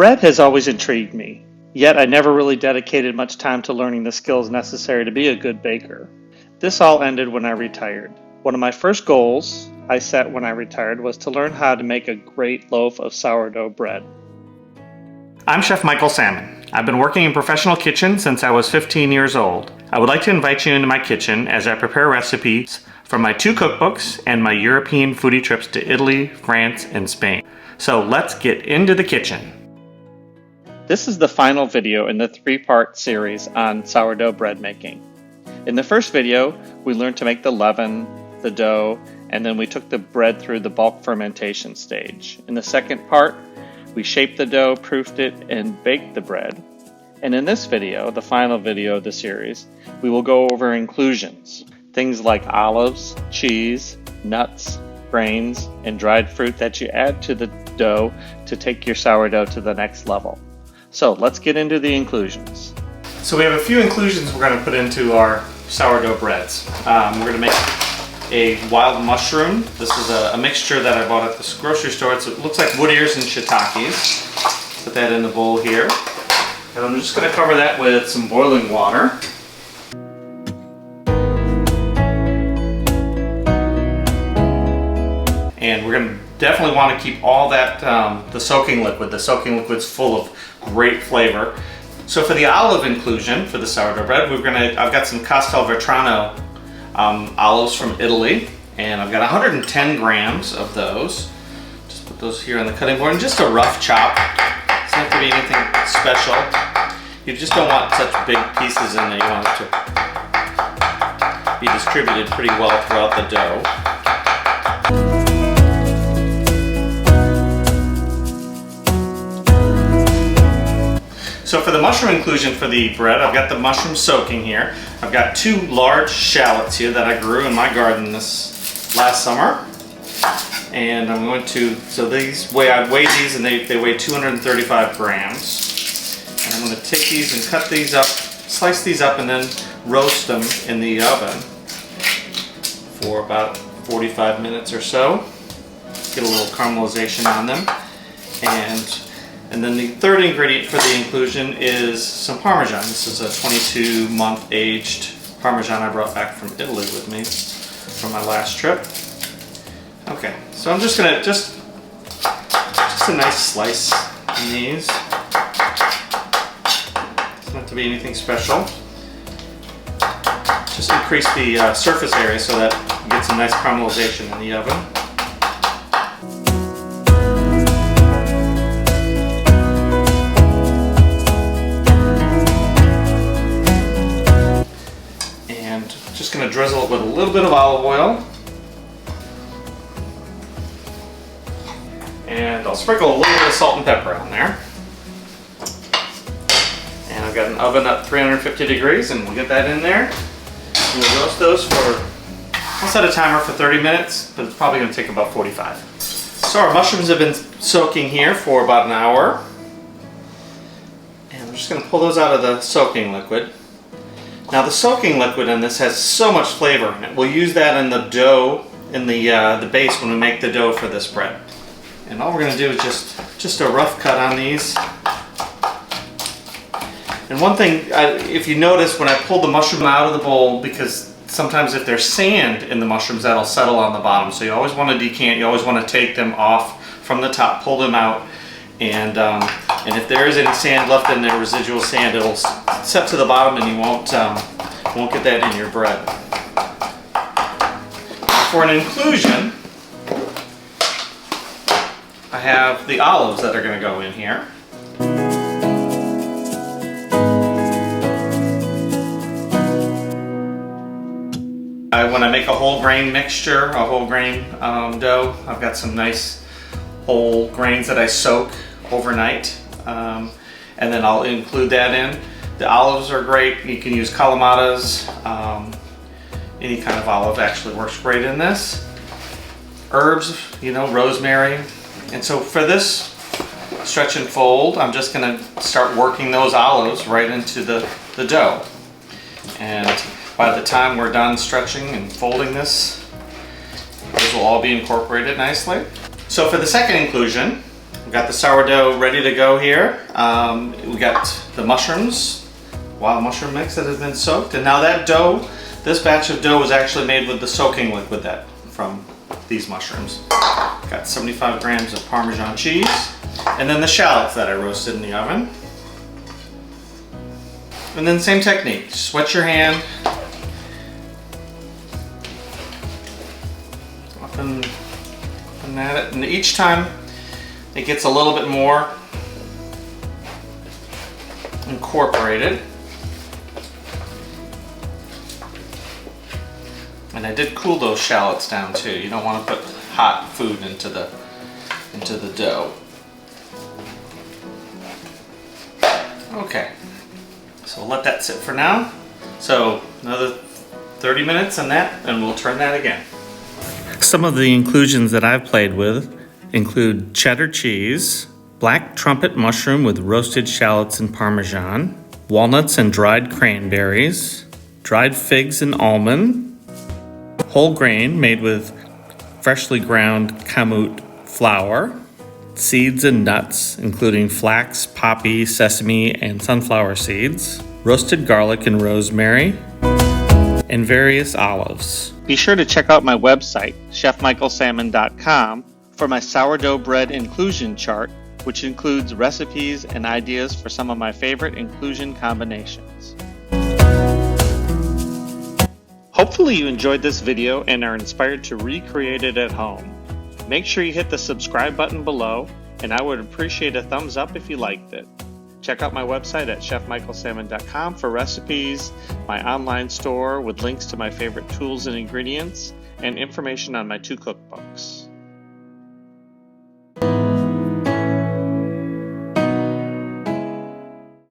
Bread has always intrigued me, yet I never really dedicated much time to learning the skills necessary to be a good baker. This all ended when I retired. One of my first goals I set when I retired was to learn how to make a great loaf of sourdough bread. I'm Chef Michael Salmon. I've been working in professional kitchens since I was 15 years old. I would like to invite you into my kitchen as I prepare recipes from my 2 cookbooks and my European foodie trips to Italy, France, and Spain. So let's get into the kitchen. This is the final video in the 3-part series on sourdough bread making. In the first video, we learned to make the leaven, the dough, and then we took the bread through the bulk fermentation stage. In the second part, we shaped the dough, proofed it, and baked the bread. And in this video, the final video of the series, we will go over inclusions. Things like olives, cheese, nuts, grains, and dried fruit that you add to the dough to take your sourdough to the next level. So let's get into the inclusions. So we have a few inclusions we're going to put into our sourdough breads. We're going to make a wild mushroom. This is a mixture that I bought at the grocery store. It looks like wood ears and shiitakes. Put that in the bowl here. And I'm just going to cover that with some boiling water. And we're going to definitely want to keep all that, the soaking liquid. The soaking liquid's full of great flavor. So for the olive inclusion for the sourdough bread, I've got some Castelvetrano olives from Italy, and I've got 110 grams of those. Just put those here on the cutting board, and just a rough chop. Doesn't have to be anything special. You just don't want such big pieces in there. You want it to be distributed pretty well throughout the dough. So for the mushroom inclusion for the bread, I've got the mushroom soaking here. I've got 2 large shallots here that I grew in my garden this last summer. And I'm going to, I weighed these and they weigh 235 grams. And I'm going to take these and cut these up, slice these up, and then roast them in the oven for about 45 minutes or so. Get a little caramelization on them. And then the third ingredient for the inclusion is some Parmesan. This is a 22-month aged Parmesan I brought back from Italy with me from my last trip. Okay, so I'm just gonna, just a nice slice in these. Doesn't have to be anything special. Just increase the surface area so that you get some nice caramelization in the oven. Just going to drizzle it with a little bit of olive oil. And I'll sprinkle a little bit of salt and pepper on there. And I've got an oven at 350 degrees, and we'll get that in there. We'll roast those for, I'll set a timer for 30 minutes, but it's probably going to take about 45. So our mushrooms have been soaking here for about an hour. And I'm just going to pull those out of the soaking liquid. Now the soaking liquid in this has so much flavor in it. We'll use that in the dough, in the base when we make the dough for this bread. And all we're going to do is just a rough cut on these. And one thing, if you notice when I pulled the mushroom out of the bowl, because sometimes if there's sand in the mushrooms, that'll settle on the bottom. So you always want to decant, you always want to take them off from the top, pull them out. And if there is any sand left in there, residual sand, it'll set to the bottom and you won't get that in your bread. For an inclusion, I have the olives that are going to go in here. When I make a whole grain mixture, a whole grain dough, I've got some nice whole grains that I soak overnight, and then I'll include that in. The olives are great. You can use Kalamatas. Any kind of olive actually works great in this. Herbs, rosemary. And so for this stretch and fold, I'm just going to start working those olives right into the dough. And by the time we're done stretching and folding this, those will all be incorporated nicely. So for the second inclusion, We've got the sourdough ready to go here. We got the mushrooms, wild mushroom mix that has been soaked, and now that dough, this batch of dough was actually made with the soaking liquid that from these mushrooms. Got 75 grams of Parmesan cheese, and then the shallots that I roasted in the oven. And then same technique, just wet your hand. Up and at it, and each time it gets a little bit more incorporated. And I did cool those shallots down too. You don't want to put hot food into the dough. Okay, so we'll let that sit for now. So another 30 minutes on that, and we'll turn that again. Some of the inclusions that I've played with include cheddar cheese, black trumpet mushroom with roasted shallots and Parmesan, walnuts and dried cranberries, dried figs and almond, whole grain made with freshly ground kamut flour, seeds and nuts, including flax, poppy, sesame, and sunflower seeds, roasted garlic and rosemary, and various olives. Be sure to check out my website, chefmichaelsalmon.com, for my sourdough bread inclusion chart, which includes recipes and ideas for some of my favorite inclusion combinations. Hopefully you enjoyed this video and are inspired to recreate it at home. Make sure you hit the subscribe button below, and I would appreciate a thumbs up if you liked it. Check out my website at chefmichaelsalmon.com for recipes, my online store with links to my favorite tools and ingredients, and information on my 2 cookbooks.